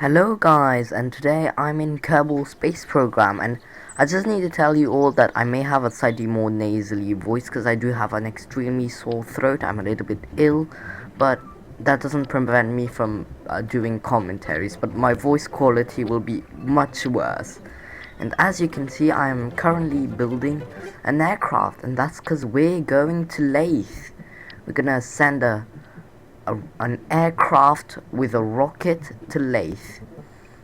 Hello guys, and today I'm in Kerbal Space Program, and I just need to tell you all that I may have a slightly more nasally voice because I do have an extremely sore throat. I'm a little bit ill, but that doesn't prevent me from doing commentaries, but my voice quality will be much worse. And as you can see, I am currently building an aircraft, and that's because we're going to Laythe. We're gonna send an aircraft with a rocket to Laythe.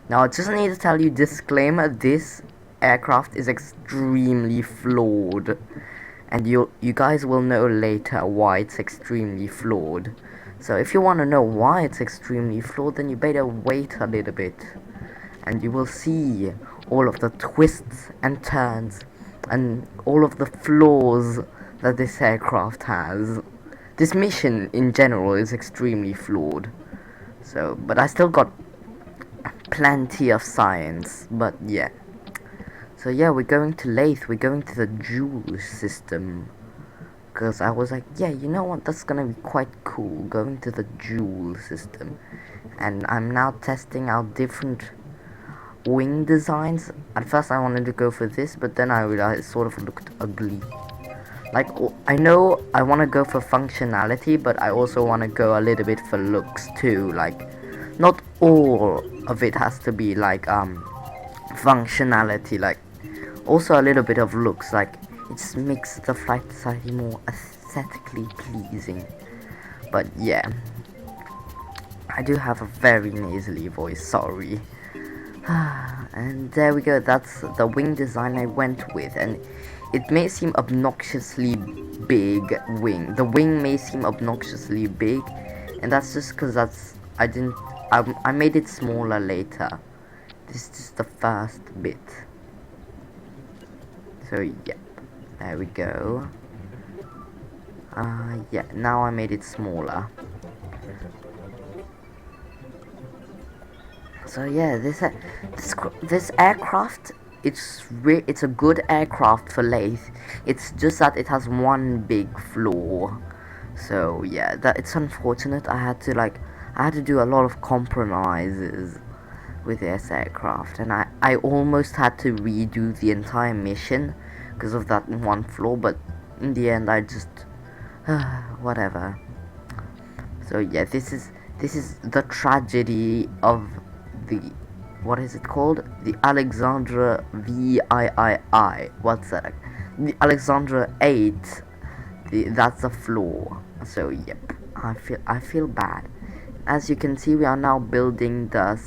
Now I just need to tell you, disclaimer, this aircraft is extremely flawed, and you guys will know later why it's extremely flawed. So if you want to know why it's extremely flawed, then you better wait a little bit, and you will see all of the twists and turns and all of the flaws that this aircraft has. This mission in general is extremely flawed. So, but I still got plenty of science, but yeah. So yeah, we're going to Laythe, we're going to the Joule system. Because I was like, yeah, you know what, that's gonna be quite cool, going to the Joule system. And I'm now testing out different wing designs. At first I wanted to go for this, but then I realized it sort of looked ugly. Like, I know I want to go for functionality, but I also want to go a little bit for looks too. Like, not all of it has to be like functionality, like also a little bit of looks. Like, it just makes the flight slightly more aesthetically pleasing. But yeah, I do have a very nasally voice, sorry. And there we go, that's the wing design I went with, and it may seem obnoxiously big wing. The wing may seem obnoxiously big, and that's just because I made it smaller later. This is just the first bit. So yep, there we go. Yeah, now I made it smaller. So yeah, this aircraft, it's a good aircraft for Laythe. It's just that it has one big flaw. So yeah, that it's unfortunate. I had to do a lot of compromises with this aircraft, and I almost had to redo the entire mission because of that one flaw. But in the end, I just whatever. So yeah, this is the tragedy of the, what is it called? The Alexandra VIII. What's that? The Alexandra 8. That's a flaw. So yep, I feel bad. As you can see, we are now building the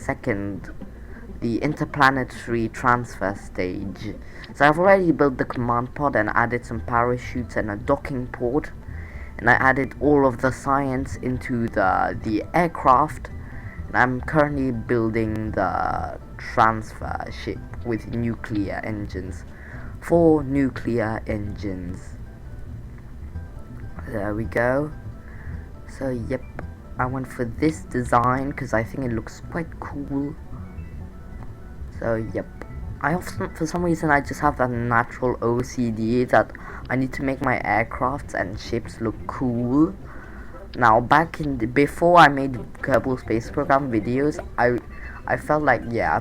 interplanetary transfer stage. So I've already built the command pod and added some parachutes and a docking port, and I added all of the science into the aircraft. I'm currently building the transfer ship with nuclear engines. 4 nuclear engines. There we go. So yep, I went for this design because I think it looks quite cool. So yep, I often, for some reason, I just have that natural OCD that I need to make my aircrafts and ships look cool. Now, before I made Kerbal Space Program videos, I felt like, yeah,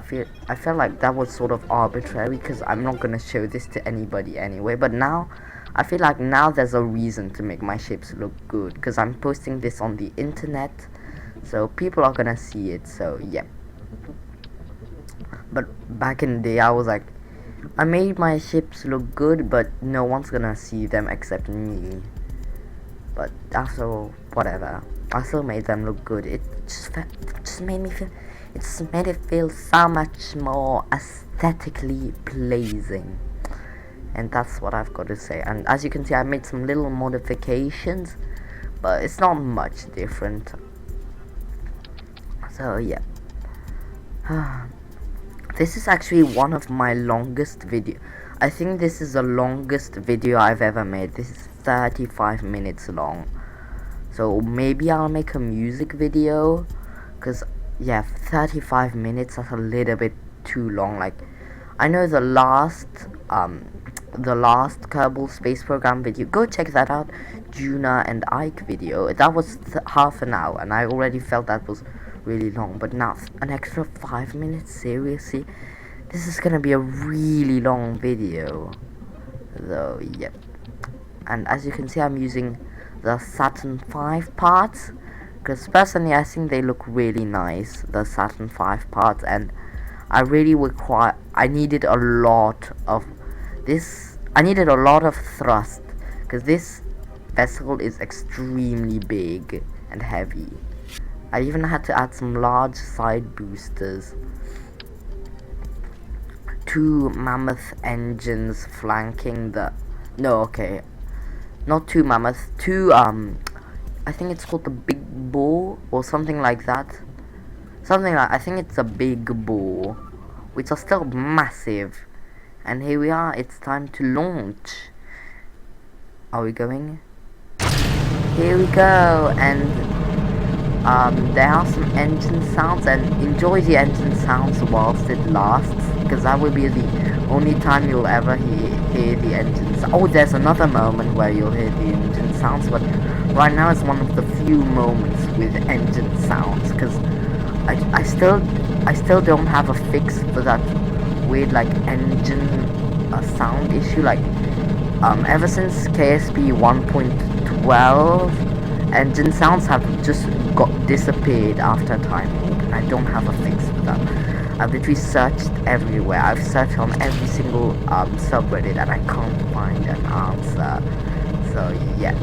I felt like that was sort of arbitrary because I'm not gonna show this to anybody anyway. But now I feel like now there's a reason to make my ships look good because I'm posting this on the internet, so people are gonna see it. So yeah. But back in the day, I was like, I made my ships look good, but no one's gonna see them except me. But after all, whatever, I still made them look good. It just made it feel so much more aesthetically pleasing, and that's what I've got to say. And as you can see, I made some little modifications, but it's not much different. So yeah, this is actually one of my longest video. I think this is the longest video I've ever made. This is 35 minutes long. So maybe I'll make a music video, because yeah, 35 minutes, that's a little bit too long. Like, I know the last Kerbal Space Program video, go check that out, Juna and Ike video, that was half an hour, and I already felt that was really long, but now an extra 5 minutes, seriously? This is gonna be a really long video. So, yep. And as you can see, I'm using the Saturn 5 parts, because personally I think they look really nice, the Saturn 5 parts, and I needed a lot of thrust, because this vessel is extremely big and heavy. I even had to add some large side boosters. 2 mammoth engines flanking the... No, okay. Not 2 mammoths. 2, I think it's called the Big Bull or something like that. I think it's a Big Bull, which are still massive. And here we are, it's time to launch. Are we going? Here we go, and there are some engine sounds, and enjoy the engine sounds whilst it lasts, because that will be the only time you'll ever hear the engines. Oh, there's another moment where you'll hear the engine sounds, but right now it's one of the few moments with engine sounds, because I still don't have a fix for that weird like engine sound issue. Like ever since KSP 1.12, engine sounds have just disappeared after time warp, and I don't have a fix for that. I've literally searched everywhere. I've searched on every single subreddit, and I can't find an answer. So yeah,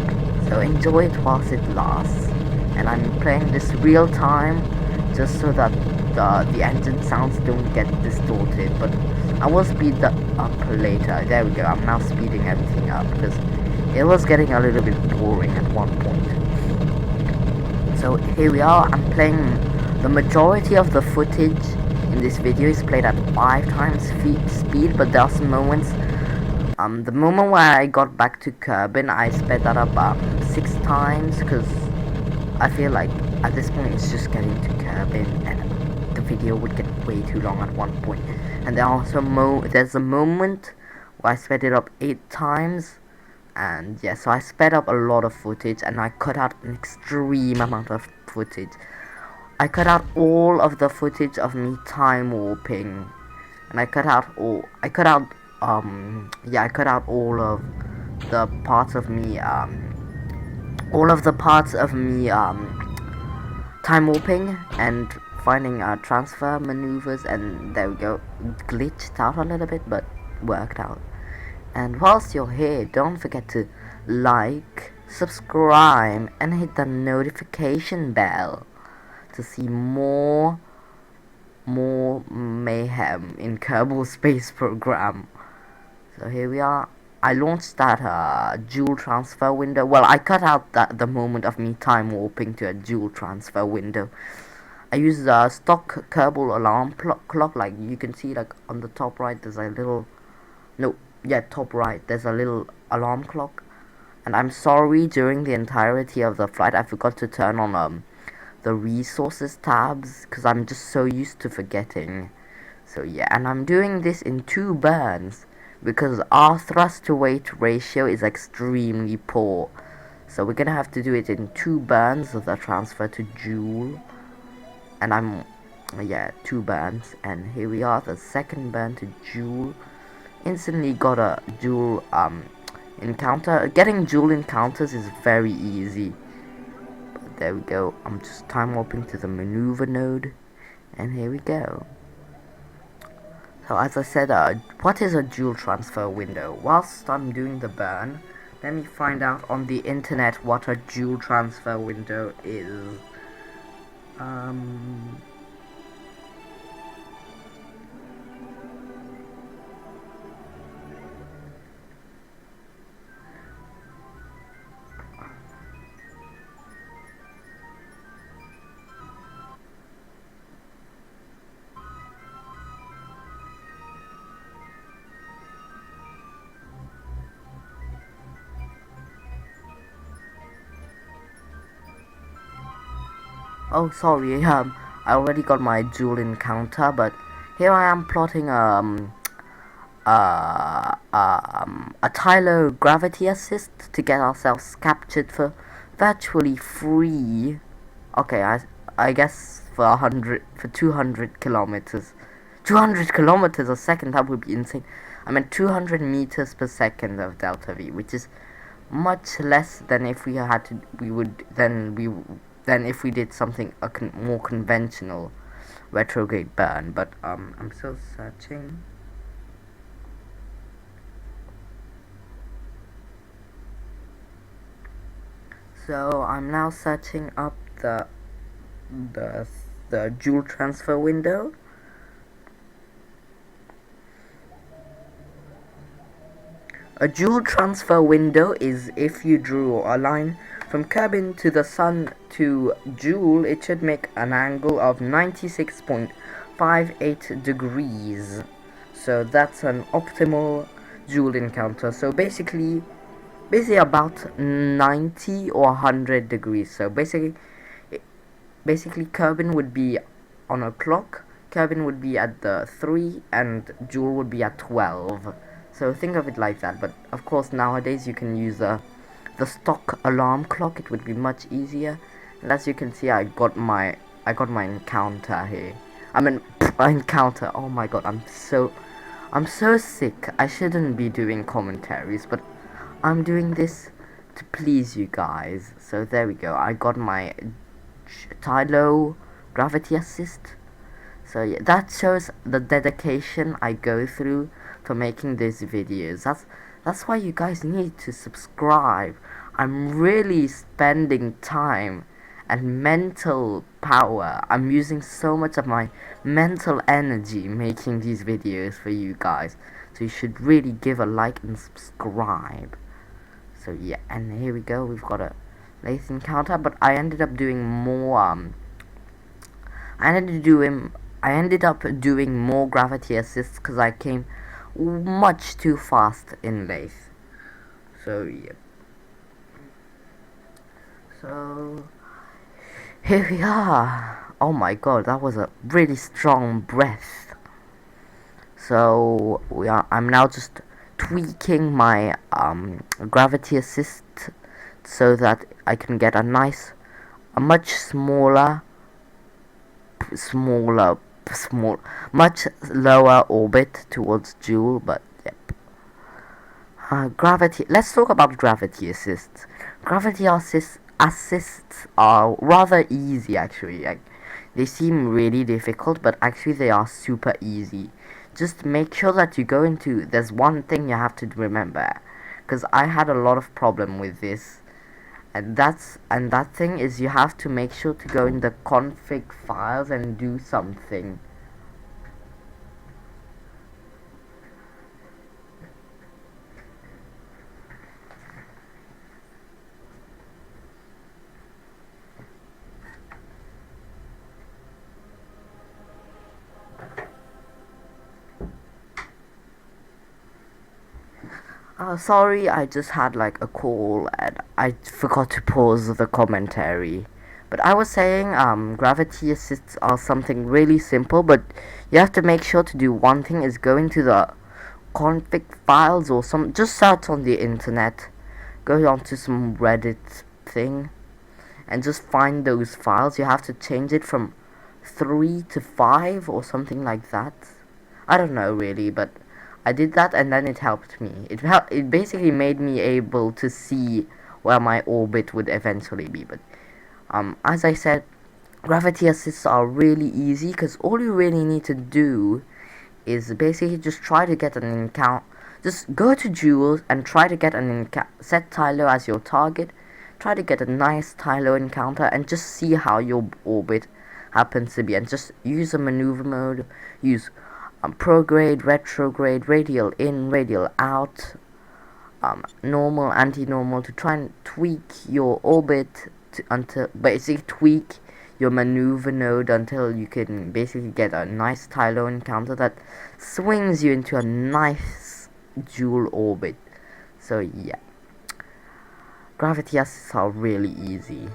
so enjoy it whilst it lasts. And I'm playing this real time, just so that the engine sounds don't get distorted. But I will speed that up later. There we go. I'm now speeding everything up, because it was getting a little bit boring at one point. So here we are. I'm playing the majority of the footage in this video is played at 5 times speed, but there are some moments. The moment where I got back to Kerbin, I sped that up 6 times, because I feel like at this point it's just getting to Kerbin, and the video would get way too long at one point. And there are also there's a moment where I sped it up 8 times. And yeah, so I sped up a lot of footage, and I cut out an extreme amount of footage. I cut out all of the footage of me time warping, and I cut out all of the parts of me time warping and finding transfer maneuvers, and there we go. Glitched out a little bit, but worked out. And whilst you're here, don't forget to like, subscribe, and hit the notification bell to see more mayhem in Kerbal Space Program. So here we are. I launched that dual transfer window. Well, I cut out the moment of me time warping to a dual transfer window. I use the stock Kerbal alarm clock. Like you can see, like on the top right, there's a little top right, there's a little alarm clock. And I'm sorry, during the entirety of the flight I forgot to turn on the resources tabs, because I'm just so used to forgetting. So yeah, and I'm doing this in 2 burns, because our thrust to weight ratio is extremely poor. So we're gonna have to do it in 2 burns of the transfer to Joule. And 2 burns, and here we are, the second burn to Joule. Instantly got a Joule encounter. Getting Joule encounters is very easy. But there we go. I'm just time warping to the maneuver node, and here we go. So as I said, what is a Joule transfer window? Whilst I'm doing the burn, let me find out on the internet what a Joule transfer window is. Oh, sorry, I already got my Joule encounter, but here I am plotting a Tylo gravity assist to get ourselves captured for virtually free. Okay, I guess for 200 kilometers. 200 kilometers a second, that would be insane. I meant 200 meters per second of delta V, which is much less than if we had to than if we did something more conventional retrograde burn. But I'm still searching. So I'm now searching up the Joule transfer window. A Joule transfer window is if you drew a line from Kerbin to the Sun to Joule, it should make an angle of 96.58 degrees. So that's an optimal Joule encounter. So basically about 90 or 100 degrees. So basically Kerbin would be on a clock. Kerbin would be at the 3 and Joule would be at 12. So think of it like that. But of course nowadays you can use the stock alarm clock. It would be much easier. And as you can see, I got my encounter here. I mean encounter. Oh my god, I'm so sick. I shouldn't be doing commentaries, but I'm doing this to please you guys. So there we go. I got my Tylo gravity assist. So yeah, that shows the dedication I go through for making these videos. That's why you guys need to subscribe. I'm really spending time and mental power. I'm using so much of my mental energy making these videos for you guys. So you should really give a like and subscribe. So yeah, and here we go. We've got a Laythe encounter, but I ended up doing more. I ended up doing more gravity assists because I came much too fast in Laythe. So yeah. So here we are. Oh my god, that was a really strong breath. So I'm now just tweaking my gravity assist so that I can get a much much lower orbit towards Joule. But yep. Gravity. Let's talk about gravity assists. Gravity assists are rather easy actually. Like, they seem really difficult, but actually they are super easy. Just make sure that you go into. There's one thing you have to remember, because I had a lot of problem with this, and that thing is you have to make sure to go in the config files and do something. Sorry, I just had like a call and I forgot to pause the commentary. But I was saying, gravity assists are something really simple, but you have to make sure to do one thing is go into the config files or just search on the internet, go onto some Reddit thing, and just find those files. You have to change it from 3 to 5 or something like that. I don't know really, but I did that and then it helped me. It basically made me able to see where my orbit would eventually be. But as I said, gravity assists are really easy because all you really need to do is basically just try to get an encounter. Just go to Joule and try to get set Tylo as your target. Try to get a nice Tylo encounter and just see how your orbit happens to be, and just use a maneuver mode. Use prograde, retrograde, radial in, radial out, normal, anti-normal to try and tweak your orbit until basically tweak your maneuver node until you can basically get a nice Tylo encounter that swings you into a nice Joule orbit. So yeah, gravity assists are really easy,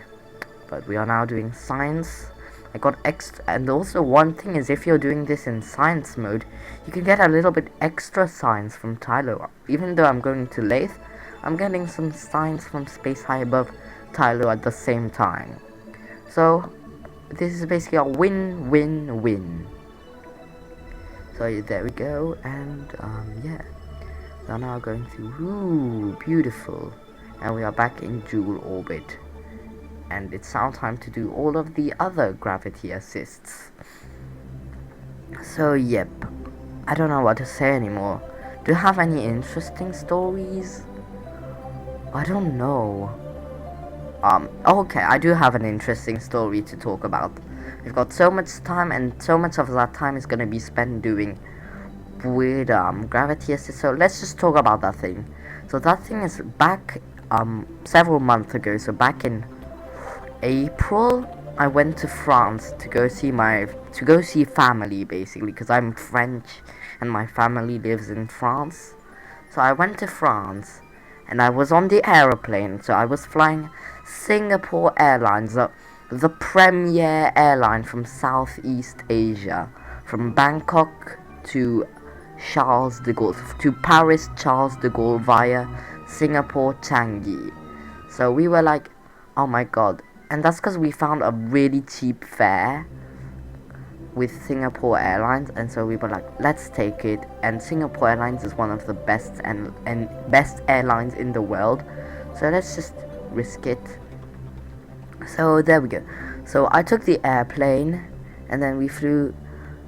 but we are now doing science. I got extra, and also one thing is if you're doing this in science mode, you can get a little bit extra science from Tylo. Even though I'm going to Laythe, I'm getting some science from Space High Above Tylo at the same time. So this is basically a win-win-win. So there we go, and yeah, we are now going through. Ooh, beautiful, and we are back in dual orbit, and it's now time to do all of the other gravity assists. So yep, I don't know what to say anymore. Do you have any interesting stories? I don't know. Okay, I do have an interesting story to talk about. We've got so much time, and so much of that time is gonna be spent doing weird gravity assist. So let's just talk about that thing. So that thing is back several months ago. So back in April, I went to France to go see family, basically, because I'm French and my family lives in France. So I went to France and I was on the aeroplane. So I was flying Singapore Airlines, the premier airline from Southeast Asia, from Bangkok to Charles de Gaulle, to Paris Charles de Gaulle via Singapore Changi. So we were like, oh my god. And that's because we found a really cheap fare with Singapore Airlines, and so we were like, let's take it. And Singapore Airlines is one of the best and best airlines in the world, so let's just risk it. So there we go. So I took the airplane, and then we flew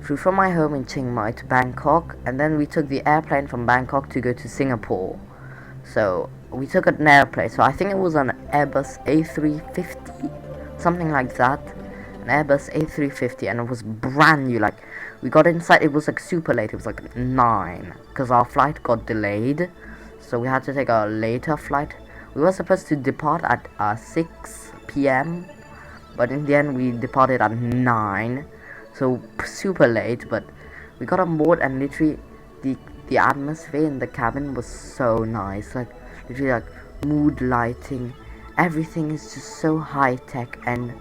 from my home in Chiang Mai to Bangkok, and then we took the airplane from Bangkok to go to Singapore. So we took an airplane, so I think it was an Airbus A350, something like that, an Airbus A350, and it was brand new. Like, we got inside, it was like super late, it was like 9, because our flight got delayed, so we had to take a later flight. We were supposed to depart at 6 p.m, but in the end we departed at 9, so super late. But we got on board, and literally the atmosphere in the cabin was so nice, like literally like mood lighting, everything is just so high tech, and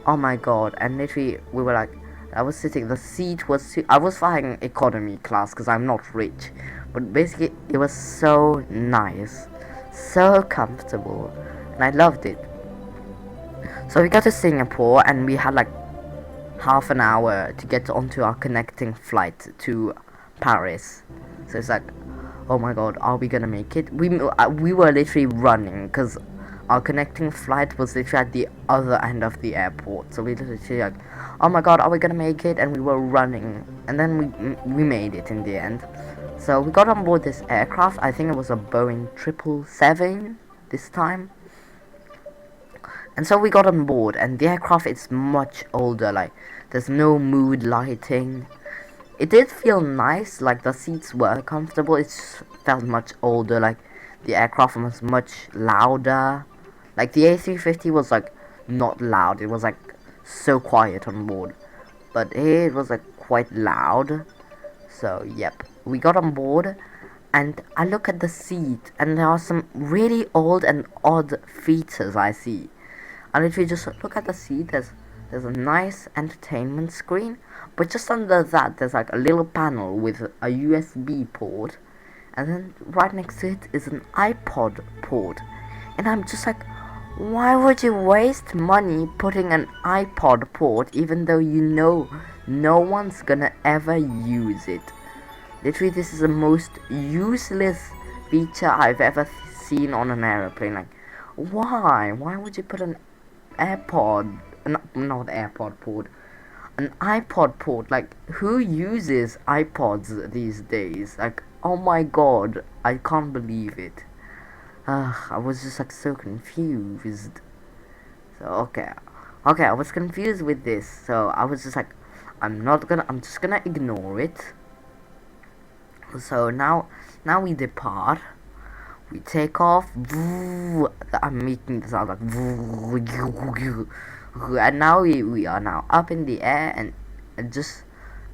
oh my god. And literally we were like, I was sitting, the seat was I was flying economy class because I'm not rich, but basically it was so nice, so comfortable, and I loved it. So we got to Singapore, and we had like half an hour to get onto our connecting flight to Paris. So it's like, oh my god, are we gonna make it? We were literally running because our connecting flight was literally at the other end of the airport. So we literally like, oh my god, are we gonna make it? And we were running, and then we made it in the end. So we got on board this aircraft. I think it was a Boeing 777 this time. And so we got on board, and the aircraft is much older. Like, there's no mood lighting. It did feel nice, like the seats were comfortable. It just felt much older, like the aircraft was much louder. Like the A350 was like not loud, it was like so quiet on board, but here it was like quite loud. So yep, we got on board, and I look at the seat, and there are some really old and odd features I see. I literally just look at the seat. There's a nice entertainment screen, but just under that there's like a little panel with a USB port, and then right next to it is an iPod port. And I'm just like, why would you waste money putting an iPod port even though you know no one's gonna ever use it? Literally, this is the most useless feature I've ever seen on an airplane. Like, why would you put an AirPod, not AirPod port, an iPod port? Like, who uses iPods these days? Like, oh my god, I can't believe it. I was just like so confused. So okay, I was confused with this, so I was just like, I'm just gonna ignore it. So now we depart. We take off. I'm making the sound like, and now we are now up in the air, and just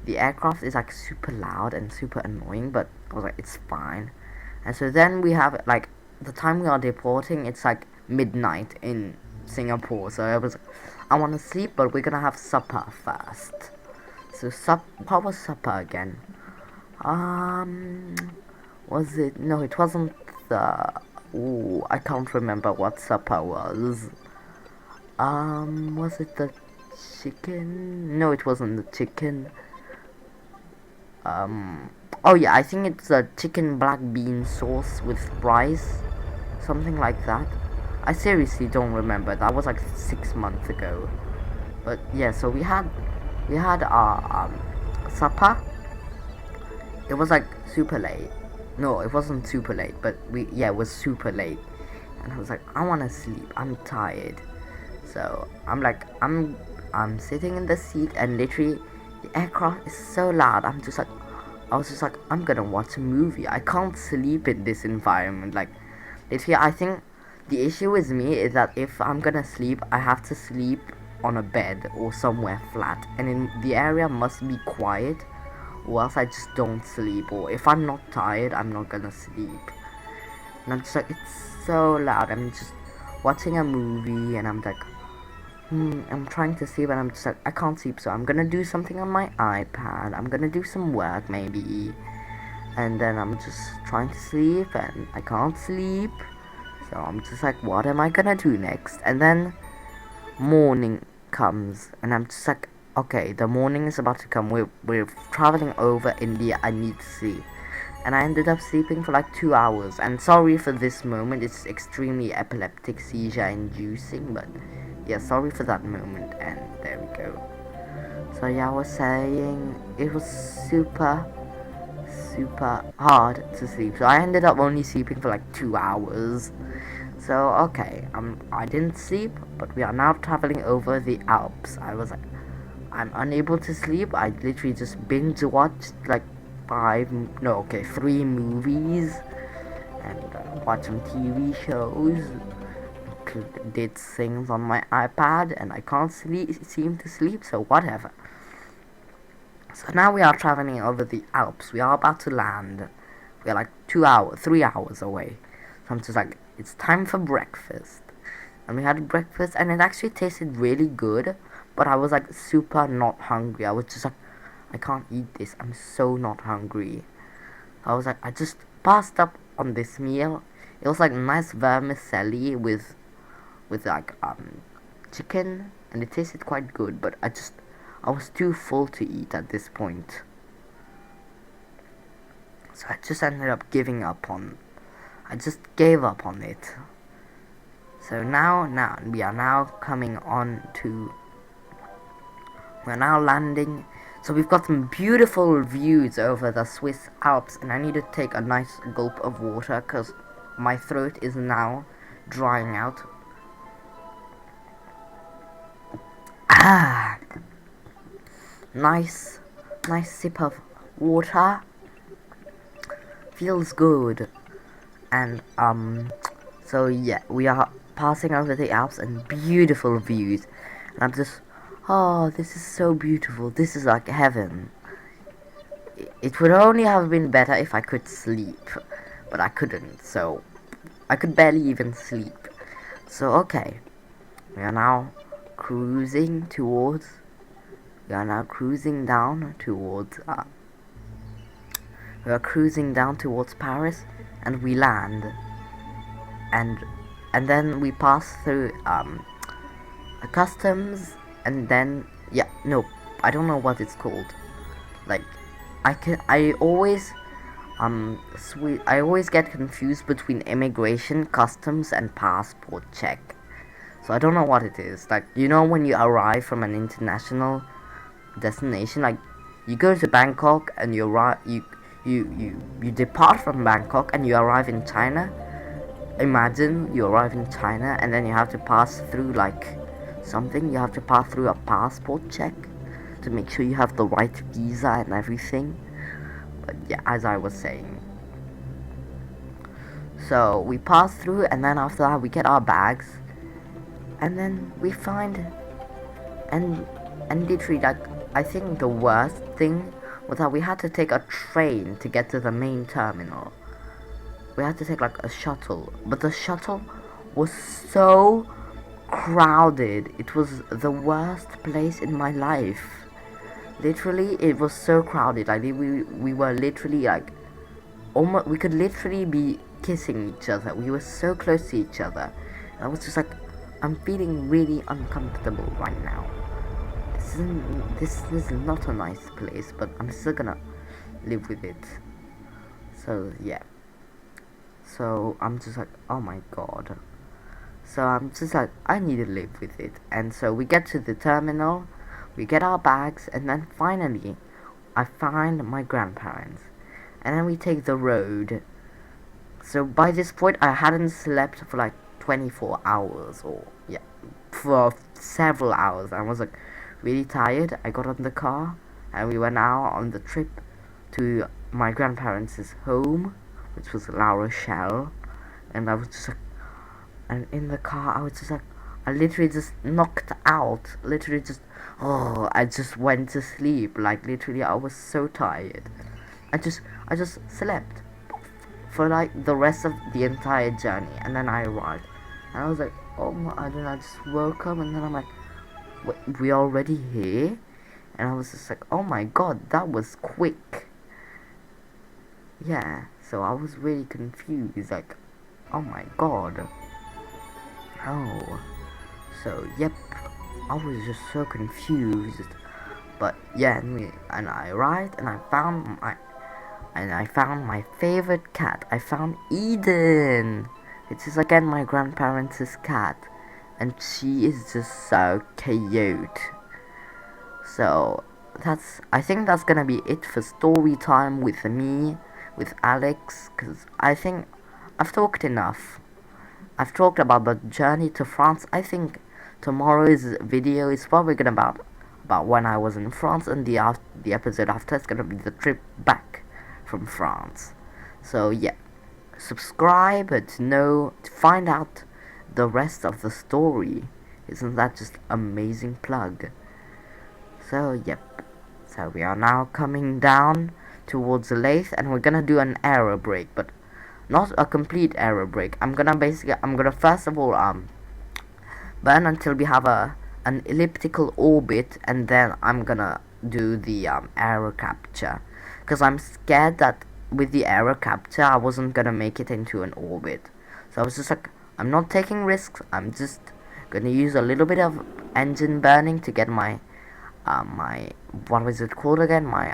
the aircraft is like super loud and super annoying, but I was like, it's fine. And so then we have like the time we are deporting, it's like midnight in Singapore. So I was like, I want to sleep, but we're gonna have supper first. So what was supper again? Was it? No, it wasn't the. I can't remember what supper was. Was it the chicken. No, it wasn't the chicken. Oh yeah, I think it's a chicken black bean sauce with rice, something like that. I seriously don't remember. That was like 6 months ago. But yeah, so we had our supper. It was like super late. No, it wasn't super late, but it was super late. And I was like, I wanna sleep. I'm tired. So I'm sitting in the seat, and literally the aircraft is so loud. I was just like, I'm gonna watch a movie. I can't sleep in this environment. Like, literally, I think the issue with me is that if I'm gonna sleep, I have to sleep on a bed or somewhere flat, and in the area must be quiet, or else I just don't sleep. Or if I'm not tired, I'm not gonna sleep. And I'm just like, it's so loud. I'm just watching a movie, and I'm like, I'm trying to sleep, and I'm just like, I can't sleep, so I'm gonna do something on my iPad. I'm gonna do some work, maybe. And then I'm just trying to sleep, and I can't sleep. So I'm just like, what am I gonna do next? And then morning comes, and I'm just like, okay, the morning is about to come. We're traveling over India. I need to sleep. And I ended up sleeping for like 2 hours. And sorry for this moment, it's extremely epileptic seizure inducing, but yeah, sorry for that moment. And there we go. So yeah, I was saying it was super hard to sleep. So I ended up only sleeping for like 2 hours. So okay, I didn't sleep, but we are now traveling over the Alps. I was like, I'm unable to sleep. I literally just binge watched like 3 movies, and watched some TV shows, did things on my iPad, and I can't seem to sleep, so whatever. So now we are traveling over the Alps. We are about to land. We are like 3 hours away. So I'm just like, it's time for breakfast. And we had breakfast, and it actually tasted really good, but I was like super not hungry. I was just like, I can't eat this. I'm so not hungry. I was like, I just passed up on this meal. It was like nice vermicelli with like chicken, and it tasted quite good, but I was too full to eat at this point. So I just ended up giving up on I just gave up on it. So now we are now coming on to we're now landing. So we've got some beautiful views over the Swiss Alps, and I need to take a nice gulp of water because my throat is now drying out. Ah, nice sip of water. Feels good. And so yeah, we are passing over the Alps and beautiful views, and I'm just, oh, this is so beautiful. This is like heaven. It would only have been better if I could sleep, but I couldn't, so I could barely even sleep. So okay, we are now cruising down towards Paris, and we land, and then we pass through a customs, and then I don't know what it's called. Like, I always get confused between immigration, customs, and passport check. So I don't know what it is. Like, you know, when you arrive from an international destination, like you go to Bangkok and you depart from Bangkok and you arrive in China. Imagine you arrive in China and then you have to pass through like something. You have to pass through a passport check to make sure you have the right visa and everything. But yeah, as I was saying, so we pass through, and then after that we get our bags, and then we find and literally, like, I think the worst thing was that we had to take a train to get to the main terminal. We had to take like a shuttle, but the shuttle was so crowded. It was the worst place in my life. Literally, it was so crowded. Like, we were literally like almost, we could literally be kissing each other. We were so close to each other. And I was just like, I'm feeling really uncomfortable right now. this is not a nice place, but I'm still gonna live with it. So yeah. So I'm just like, oh my god. So I'm just like, I need to live with it. And so we get to the terminal, we get our bags, and then finally I find my grandparents. And then we take the road. So by this point I hadn't slept for like 24 hours, or yeah, for several hours. I was like really tired. I got on the car and we went out on the trip to my grandparents' home, which was La Rochelle. And I was just like, and in the car I was just like, I literally just knocked out, literally just, oh, I just went to sleep. Like literally I was so tired. I just slept for like the rest of the entire journey, and then I arrived and I was like, oh my, and then I just woke up and then I'm like, wait, we already here? And I was just like, oh my god, that was quick. Yeah, so I was really confused, like, oh my god. Oh, so yep, I was just so confused. But yeah, and I arrived and I found my favorite cat. I found Eden. It is again my grandparents' cat, and she is just so cute. So I think that's gonna be it for story time with me, with Alex, because I think I've talked enough. I've talked about the journey to France. I think tomorrow's video is probably gonna about when I was in France, and the episode after is gonna be the trip back from France. So yeah, subscribe to find out the rest of the story. Isn't that just amazing plug? So yep, so we are now coming down towards Laythe, and we're gonna do an aero brake, but not a complete aero brake. I'm gonna first of all burn until we have an elliptical orbit, and then I'm gonna do the aero capture, because I'm scared that with the aero capture I wasn't gonna make it into an orbit. So I was just like, I'm not taking risks. I'm just gonna use a little bit of engine burning to get my what was it called again, my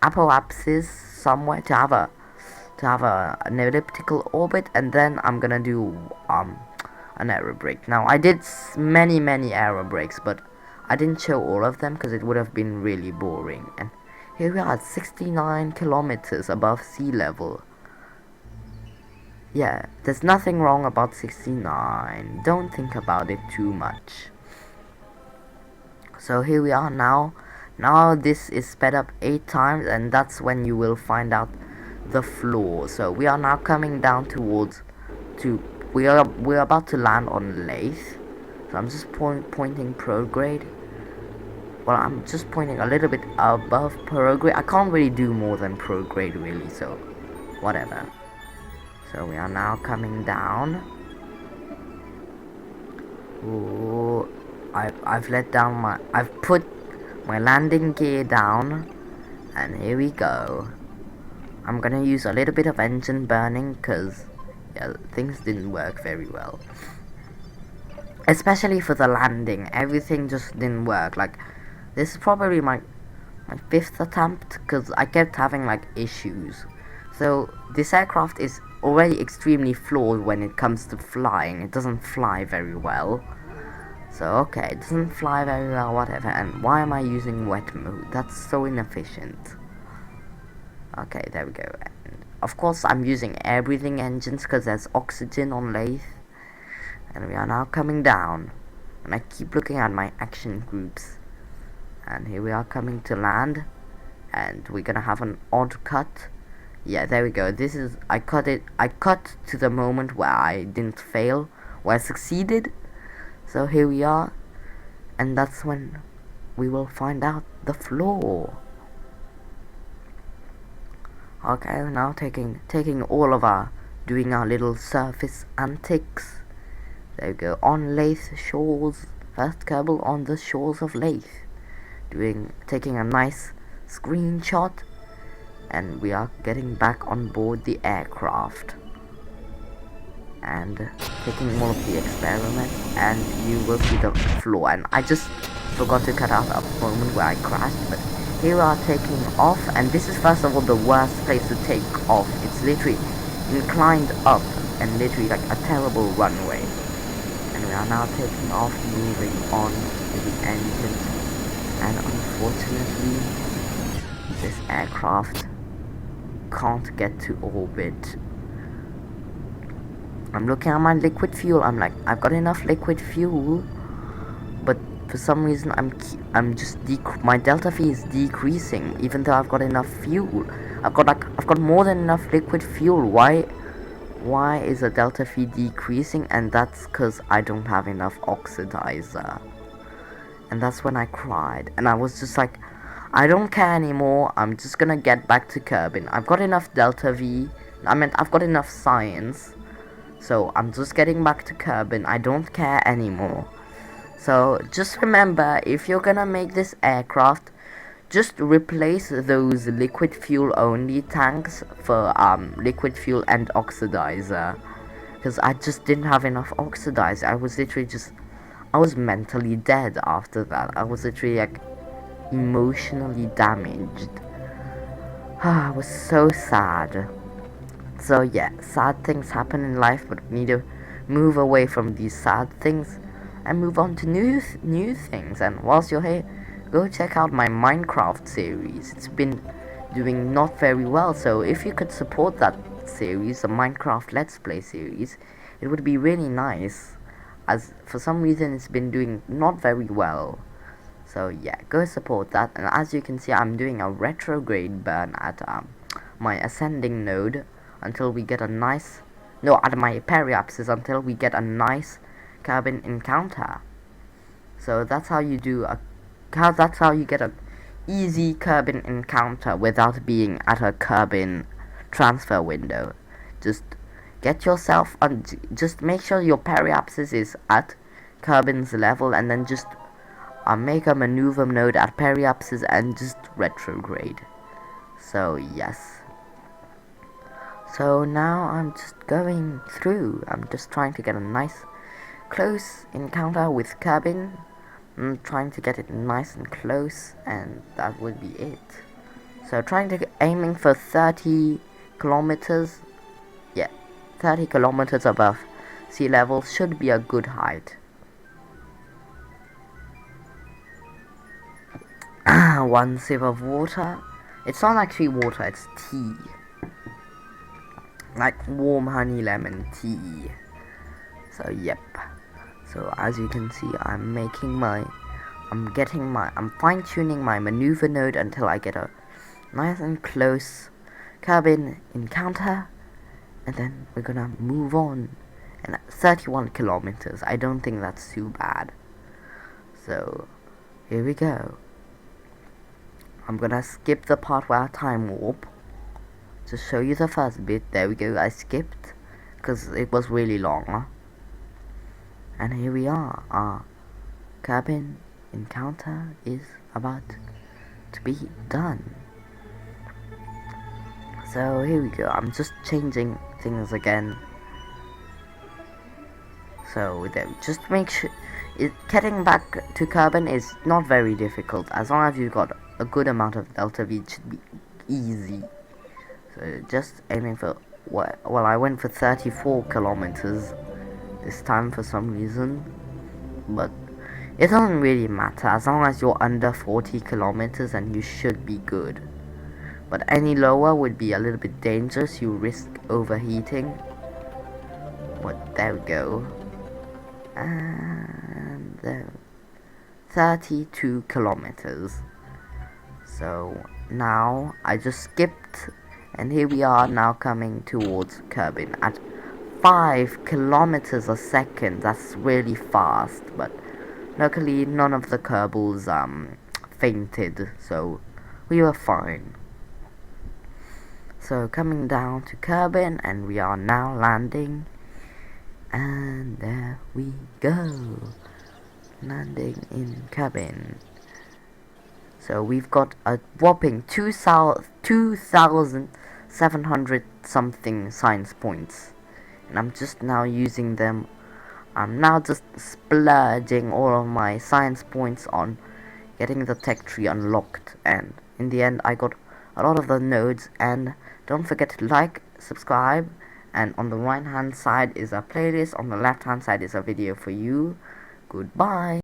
apoapsis somewhere, to have an elliptical orbit, and then I'm gonna do an aero brake. Now I did many aero brakes, but I didn't show all of them because it would have been really boring. And here we are at 69 kilometers above sea level. Yeah, there's nothing wrong about 69. Don't think about it too much. So here we are now. Now this is sped up 8 times, and that's when you will find out the floor. So we are now coming down towards we're about to land on Laythe. So I'm just pointing prograde. Well, I'm just pointing a little bit above prograde. I can't really do more than prograde really, so whatever. So we are now coming down. Ooh, I've put my landing gear down, and here we go. I'm gonna use a little bit of engine burning because yeah, things didn't work very well, especially for the landing. Everything just didn't work. Like, this is probably my 5th attempt because I kept having like issues. So this aircraft is already extremely flawed when it comes to flying. It doesn't fly very well. So okay, it doesn't fly very well, whatever. And why am I using wet mode? That's so inefficient. Okay, there we go. And of course I'm using air breathing engines because there's oxygen on Laythe. And we are now coming down, and I keep looking at my action groups, and here we are coming to land, and we're gonna have an odd cut. Yeah, there we go. This is, I cut to the moment where I didn't fail, where I succeeded. So here we are, and that's when we will find out the floor. Okay, we're now taking all of doing our little surface antics. There we go, on Laythe shores, first Kerbal on the shores of Laythe, taking a nice screenshot, and we are getting back on board the aircraft, and taking all of the experiments, and you will see the floor. And I just forgot to cut out a moment where I crashed, but here we are taking off, and this is first of all the worst place to take off. It's literally inclined up and literally like a terrible runway. And we are now taking off, moving on to the engine, and unfortunately this aircraft can't get to orbit. I'm looking at my liquid fuel. I'm like, I've got enough liquid fuel, but for some reason I'm just my delta V is decreasing, even though I've got enough fuel. I've got more than enough liquid fuel. Why is the delta V decreasing? And that's because I don't have enough oxidizer. And that's when I cried, and I was just like, I don't care anymore. I'm just gonna get back to Kerbin. I've got enough delta V. I've got enough science. So I'm just getting back to Kerbin. I don't care anymore. So just remember, if you're gonna make this aircraft, just replace those liquid fuel only tanks for liquid fuel and oxidizer, because I just didn't have enough oxidizer. I was mentally dead after that. I was literally like emotionally damaged. I was so sad. So yeah, sad things happen in life, but we need to move away from these sad things and move on to new things. And whilst you're here, go check out my Minecraft series. It's been doing not very well, so if you could support that series, the Minecraft Let's Play series, it would be really nice, as for some reason it's been doing not very well. So yeah, go support that. And as you can see, I'm doing a retrograde burn at my ascending node until we get a nice, no, at my periapsis until we get a nice Kerbin encounter. So that's how you do that's how you get a easy Kerbin encounter without being at a Kerbin transfer window. Just get yourself just make sure your periapsis is at Kerbin's level, and then just make a maneuver node at periapsis and just retrograde. So yes. So now I'm just going through. I'm just trying to get a nice close encounter with Kerbin. I'm trying to get it nice and close, and that would be it. So aiming for 30 kilometers. Yeah, 30 kilometers above sea level should be a good height. One sip of water. It's not actually water, it's tea. Like warm honey lemon tea. So yep. So as you can see, I'm fine-tuning my maneuver node until I get a nice and close Kerbin encounter, and then we're gonna move on. And at 31 kilometers, I don't think that's too bad. So here we go. I'm gonna skip the part where I time warp to show you the first bit. There we go, I skipped because it was really long. And here we are, our Kerbin encounter is about to be done. So here we go, I'm just changing things again. So there, just make sure, getting back to Kerbin is not very difficult. As long as you've got a good amount of delta V, it should be easy. So just aiming for, well, I went for 34 kilometers this time for some reason, but it doesn't really matter as long as you're under 40 kilometers, and you should be good. But any lower would be a little bit dangerous, you risk overheating. But there we go. And there, 32 kilometers. So now I just skipped, and here we are now coming towards Kerbin at 5 kilometers a second. That's really fast, but luckily none of the Kerbals fainted, so we were fine. So coming down to Kerbin, and we are now landing, and there we go, landing in Kerbin. So we've got a whopping 2,700 something science points, and I'm just now using them. I'm now just splurging all of my science points on getting the tech tree unlocked, and in the end I got a lot of the nodes. And don't forget to like, subscribe, and on the right hand side is a playlist, on the left hand side is a video for you. Goodbye.